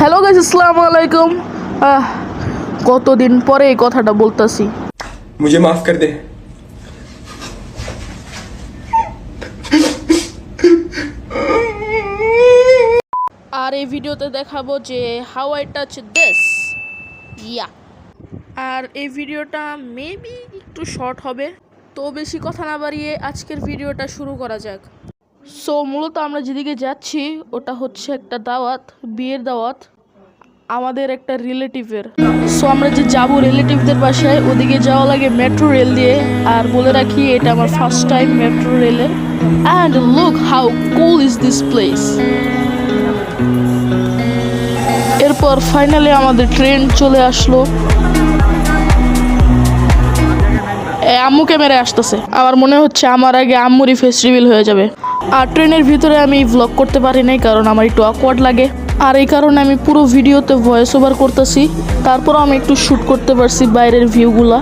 Hello guys, আসসালামু আলাইকুম। কতদিন পরে এই কথাটা বলতাছি। मुझे माफ कर दे। আর এই ভিডিওতে দেখাবো যে হাউ আই টাচ দিস। আর এই ভিডিওটা মেবি একটু শর্ট হবে, তো বেশি কথা না বাড়িয়ে আজকের ভিডিওটা শুরু করা যাক। সো মূলত আমরা যেদিকে যাচ্ছি ওটা হচ্ছে একটা দাওয়াত, বিয়ের দাওয়াত আমাদের একটা রিলেটিভের। সো আমরা যে যাবো রিলেটিভদের বাসায়, ওদিকে যাওয়া লাগে মেট্রো রেল দিয়ে। আর বলে রাখি, এটা আমার ফার্স্ট টাইম মেট্রো রেলে। And look how cool is this place. এরপর ফাইনালি আমাদের ট্রেন চলে আসলো। আম্মুকে মেরে আসতেছে, আমার মনে হচ্ছে আমার আগে আম্মুরই ফেস রিভিল হয়ে যাবে। আর ট্রেনের ভিতরে আমি ভ্লগ করতে পারি নাই, কারণ আমার একটু অকওয়ার্ড লাগে। আর এই কারণে আমি পুরো ভিডিওতে ভয়েস ওভার করতেছি। তারপরও আমি একটু শ্যুট করতে পারছি বাইরের ভিউগুলা।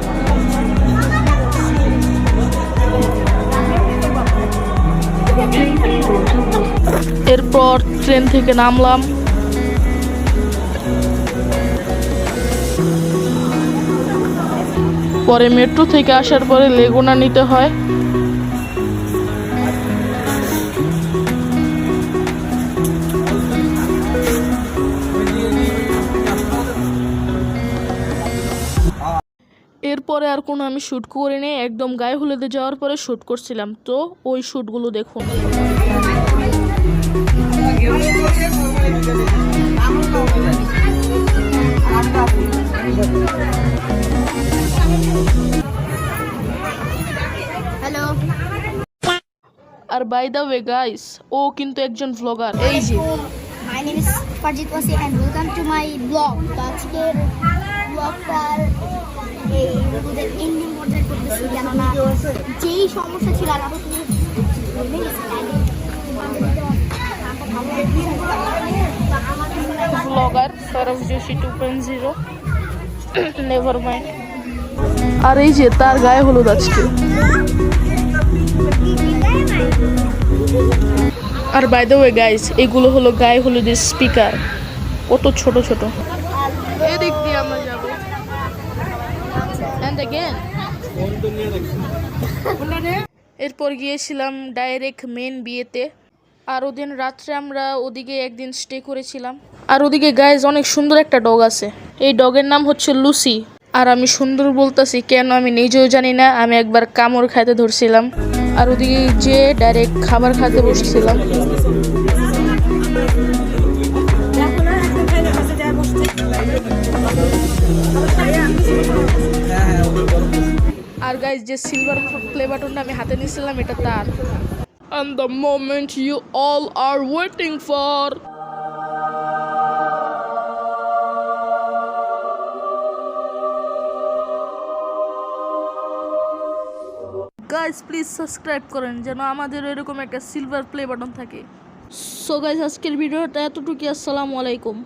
এরপর ট্রেন থেকে নামলাম। পরে মেট্রো থেকে আসার পরে লেগুনা নিতে হয়। এরপরে আর কোনো আমি শ্যুট করিনি, একদম গায়ে হলুদে যাওয়ার পরে শ্যুট করছিলাম। তো ওই শ্যুটগুলো দেখুন। হ্যালো, আর বাই দ্য ওয়ে গাইস, ও কিন্তু একজন ভ্লগার। এই যে my name is Farjit Wasi and welcome to my blog. আজকের ব্লগটার এই ওদের এন্ডিং পর্যায়ে করতেছি, কেননা যেই সমস্যা ছিল আর আমার blogger Sourav Joshi 2.0 never mind. আর এই যে তার গায়ে হলুদ আজকে। আর বাই দ্য ওয়ে গাইস, এগুলো হলো গায়ে হলুদের স্পিকার, কত ছোট ছোট। এদিক দিয়ে আমরা যাব। এন্ড अगेन এরপর গিয়েছিলাম ডাইরেক্ট মেন বিয়েতে। আর ওদিন রাত্রে আমরা ওদিকে একদিন স্টে করেছিলাম। আর ওদিকে গাইজ অনেক সুন্দর একটা ডগ আছে, এই ডগের নাম হচ্ছে লুসি। আর আমি সুন্দর বলতেছি কেন আমি নিজেও জানি না, আমি একবার কামড় খাইতে ধরছিলাম। আর ওদিকে যে ডাইরেক্ট খাবার খাইতে বসছিলাম। আর গাইজ যে সিলভার প্লে বাটনটা আমি হাতে নিয়েছিলাম, এটা তার। And the moment you all are waiting for. Guys please subscribe করেন যেন আমাদের এরকম একটা সিলভার প্লে বাটন থাকে। সো গাইজ আজকের ভিডিওটা এতটুকু। আসসালামু আলাইকুম।